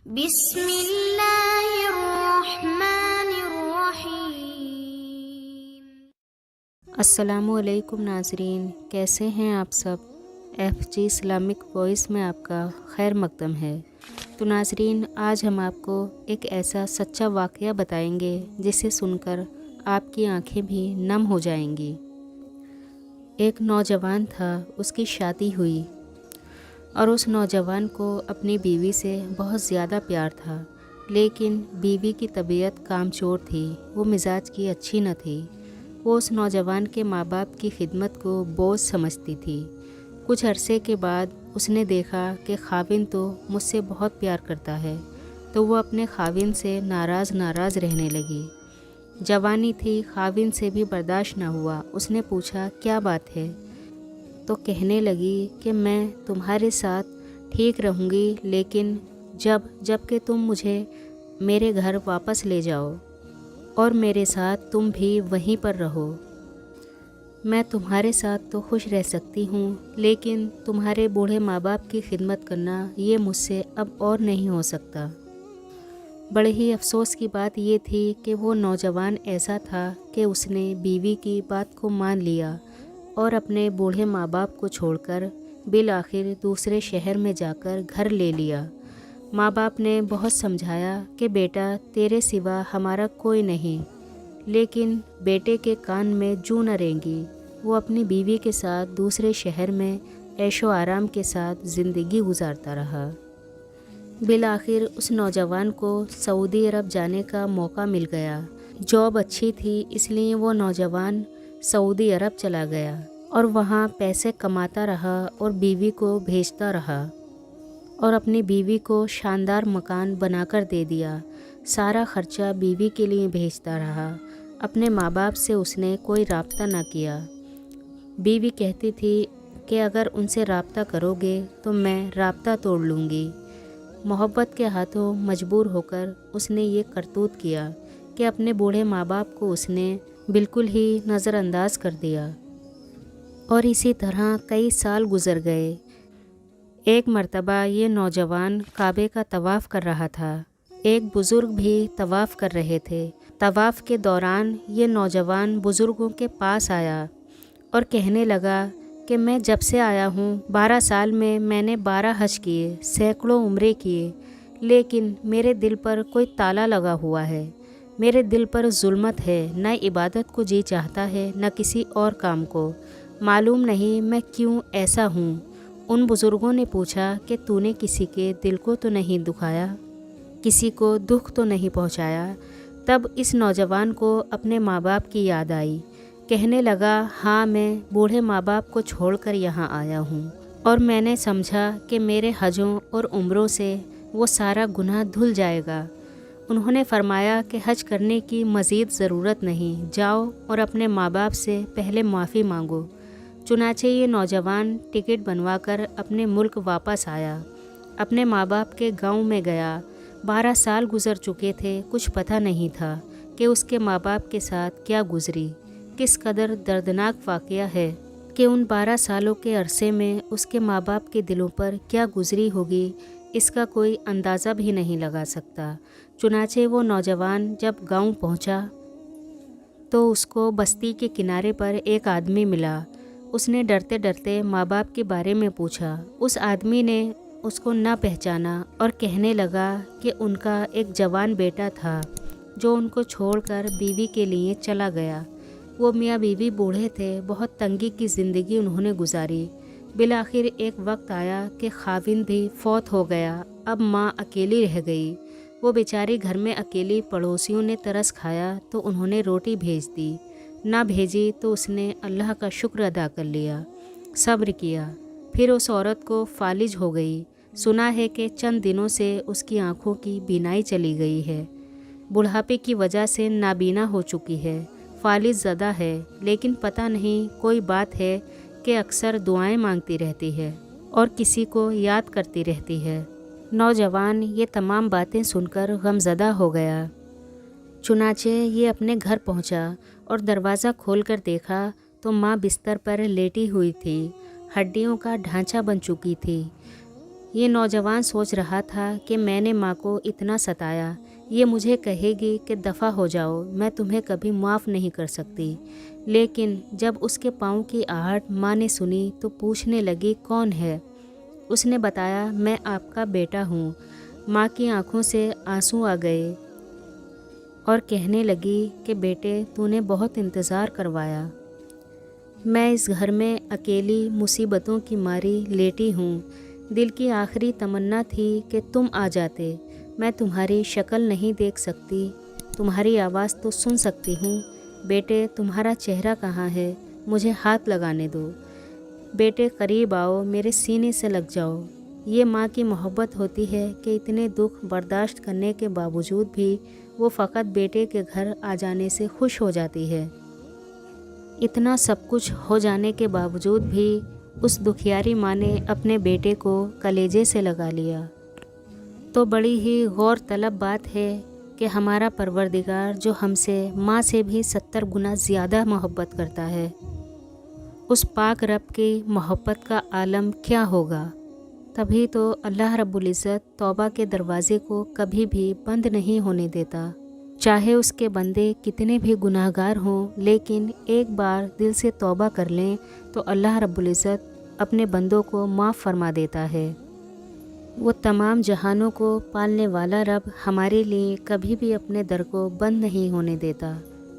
بسم اللہ الرحمن الرحیم۔ السلام علیکم ناظرین، کیسے ہیں آپ سب؟ ایف جی اسلامک وائس میں آپ کا خیر مقدم ہے۔ تو ناظرین، آج ہم آپ کو ایک ایسا سچا واقعہ بتائیں گے جسے سن کر آپ کی آنکھیں بھی نم ہو جائیں گی۔ ایک نوجوان تھا، اس کی شادی ہوئی اور اس نوجوان کو اپنی بیوی سے بہت زیادہ پیار تھا، لیکن بیوی کی طبیعت کامچور تھی، وہ مزاج کی اچھی نہ تھی۔ وہ اس نوجوان کے ماں باپ کی خدمت کو بوجھ سمجھتی تھی۔ کچھ عرصے کے بعد اس نے دیکھا کہ خاوند تو مجھ سے بہت پیار کرتا ہے، تو وہ اپنے خاوند سے ناراض رہنے لگی۔ جوانی تھی، خاوند سے بھی برداشت نہ ہوا۔ اس نے پوچھا کیا بات ہے؟ تو کہنے لگی کہ میں تمہارے ساتھ ٹھیک رہوں گی، لیکن جب کہ تم مجھے میرے گھر واپس لے جاؤ اور میرے ساتھ تم بھی وہیں پر رہو۔ میں تمہارے ساتھ تو خوش رہ سکتی ہوں، لیکن تمہارے بوڑھے ماں باپ کی خدمت کرنا یہ مجھ سے اب اور نہیں ہو سکتا۔ بڑے ہی افسوس کی بات یہ تھی کہ وہ نوجوان ایسا تھا کہ اس نے بیوی کی بات کو مان لیا اور اپنے بوڑھے ماں باپ کو چھوڑ کر بالآخر دوسرے شہر میں جا کر گھر لے لیا۔ ماں باپ نے بہت سمجھایا کہ بیٹا تیرے سوا ہمارا کوئی نہیں، لیکن بیٹے کے کان میں جوں نہ رینگی۔ وہ اپنی بیوی کے ساتھ دوسرے شہر میں عیش و آرام کے ساتھ زندگی گزارتا رہا۔ بالآخر اس نوجوان کو سعودی عرب جانے کا موقع مل گیا۔ جاب اچھی تھی، اس لیے وہ نوجوان سعودی عرب چلا گیا اور وہاں پیسے کماتا رہا اور بیوی کو بھیجتا رہا اور اپنی بیوی کو شاندار مکان بنا کر دے دیا۔ سارا خرچہ بیوی کے لیے بھیجتا رہا۔ اپنے ماں باپ سے اس نے کوئی رابطہ نہ کیا۔ بیوی کہتی تھی کہ اگر ان سے رابطہ کرو گے تو میں رابطہ توڑ لوں گی۔ محبت کے ہاتھوں مجبور ہو کر اس نے یہ کرتوت کیا کہ اپنے بوڑھے ماں باپ کو اس نے بالکل ہی نظر انداز کر دیا، اور اسی طرح کئی سال گزر گئے۔ ایک مرتبہ یہ نوجوان کعبے کا طواف کر رہا تھا۔ ایک بزرگ بھی طواف کر رہے تھے۔ طواف کے دوران یہ نوجوان بزرگوں کے پاس آیا اور کہنے لگا کہ میں جب سے آیا ہوں 12 سال میں نے 12 حج کیے، سینکڑوں عمرے کیے، لیکن میرے دل پر کوئی تالا لگا ہوا ہے۔ میرے دل پر ظلمت ہے، نہ عبادت کو جی چاہتا ہے نہ کسی اور کام کو۔ معلوم نہیں میں کیوں ایسا ہوں۔ ان بزرگوں نے پوچھا کہ تو نے کسی کے دل کو تو نہیں دکھایا، کسی کو دکھ تو نہیں پہنچایا؟ تب اس نوجوان کو اپنے ماں باپ کی یاد آئی۔ کہنے لگا ہاں، میں بوڑھے ماں باپ کو چھوڑ کر یہاں آیا ہوں اور میں نے سمجھا کہ میرے حجوں اور عمروں سے وہ سارا گناہ دھل جائے گا۔ انہوں نے فرمایا کہ حج کرنے کی مزید ضرورت نہیں، جاؤ اور اپنے ماں باپ سے پہلے معافی مانگو۔ چنانچہ یہ نوجوان ٹکٹ بنوا کر اپنے ملک واپس آیا، اپنے ماں باپ کے گاؤں میں گیا۔ 12 سال گزر چکے تھے، کچھ پتہ نہیں تھا کہ اس کے ماں باپ کے ساتھ کیا گزری۔ کس قدر دردناک واقعہ ہے کہ ان 12 سالوں کے عرصے میں اس کے ماں باپ کے دلوں پر کیا گزری ہوگی، اس کا کوئی اندازہ بھی نہیں لگا سکتا۔ چنانچہ وہ نوجوان جب گاؤں پہنچا تو اس کو بستی کے کنارے پر ایک آدمی ملا۔ اس نے ڈرتے ڈرتے ماں باپ کے بارے میں پوچھا۔ اس آدمی نے اس کو نہ پہچانا اور کہنے لگا کہ ان کا ایک جوان بیٹا تھا جو ان کو چھوڑ کر بیوی کے لیے چلا گیا۔ وہ میاں بیوی بوڑھے تھے، بہت تنگی کی زندگی انہوں نے گزاری۔ بالآخر ایک وقت آیا کہ خاوند بھی فوت ہو گیا، اب ماں اکیلی رہ گئی۔ وہ بیچاری گھر میں اکیلی، پڑوسیوں نے ترس کھایا تو انہوں نے روٹی بھیج دی، نہ بھیجی تو اس نے اللہ کا شکر ادا کر لیا، صبر کیا۔ پھر اس عورت کو فالج ہو گئی۔ سنا ہے کہ چند دنوں سے اس کی آنکھوں کی بینائی چلی گئی ہے، بڑھاپے کی وجہ سے نابینا ہو چکی ہے، فالج زدہ ہے، لیکن پتہ نہیں کوئی بات ہے کہ اکثر دعائیں مانگتی رہتی ہے اور کسی کو یاد کرتی رہتی ہے۔ نوجوان یہ تمام باتیں سن کر غمزدہ ہو گیا۔ چنانچہ یہ اپنے گھر پہنچا اور دروازہ کھول کر دیکھا تو ماں بستر پر لیٹی ہوئی تھی، ہڈیوں کا ڈھانچہ بن چکی تھی، یہ نوجوان سوچ رہا تھا کہ میں نے ماں کو اتنا ستایا، یہ مجھے کہے گی کہ دفع ہو جاؤ، میں تمہیں کبھی معاف نہیں کر سکتی۔ لیکن جب اس کے پاؤں کی آہٹ ماں نے سنی تو پوچھنے لگی کون ہے؟ اس نے بتایا میں آپ کا بیٹا ہوں۔ ماں کی آنکھوں سے آنسو آ گئے اور کہنے لگی کہ بیٹے تو نے بہت انتظار کروایا۔ میں اس گھر میں اکیلی مصیبتوں کی ماری لیٹی ہوں، دل کی آخری تمنا تھی کہ تم آ جاتے۔ میں تمہاری شکل نہیں دیکھ سکتی، تمہاری آواز تو سن سکتی ہوں۔ بیٹے تمہارا چہرہ کہاں ہے؟ مجھے ہاتھ لگانے دو۔ بیٹے قریب آؤ، میرے سینے سے لگ جاؤ۔ یہ ماں کی محبت ہوتی ہے کہ اتنے دکھ برداشت کرنے کے باوجود بھی وہ فقط بیٹے کے گھر آ جانے سے خوش ہو جاتی ہے۔ اتنا سب کچھ ہو جانے کے باوجود بھی اس دکھیاری ماں نے اپنے بیٹے کو کلیجے سے لگا لیا۔ تو بڑی ہی غور طلب بات ہے کہ ہمارا پروردگار جو ہم سے ماں سے بھی 70 گنا زیادہ محبت کرتا ہے، اس پاک رب کی محبت کا عالم کیا ہوگا؟ تبھی تو اللہ رب العزت توبہ کے دروازے کو کبھی بھی بند نہیں ہونے دیتا۔ چاہے اس کے بندے کتنے بھی گناہگار ہوں، لیکن ایک بار دل سے توبہ کر لیں تو اللہ رب العزت اپنے بندوں کو معاف فرما دیتا ہے۔ وہ تمام جہانوں کو پالنے والا رب ہمارے لیے کبھی بھی اپنے در کو بند نہیں ہونے دیتا۔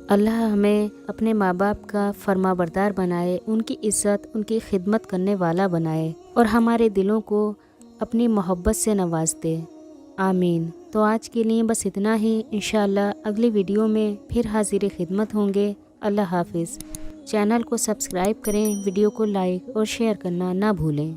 اللہ ہمیں اپنے ماں باپ کا فرما بردار بنائے، ان کی عزت، ان کی خدمت کرنے والا بنائے اور ہمارے دلوں کو اپنی محبت سے نواز دے، آمین۔ تو آج کے لیے بس اتنا ہی، انشاءاللہ اگلی ویڈیو میں پھر حاضر خدمت ہوں گے۔ اللہ حافظ۔ چینل کو سبسکرائب کریں، ویڈیو کو لائک اور شیئر کرنا نہ بھولیں۔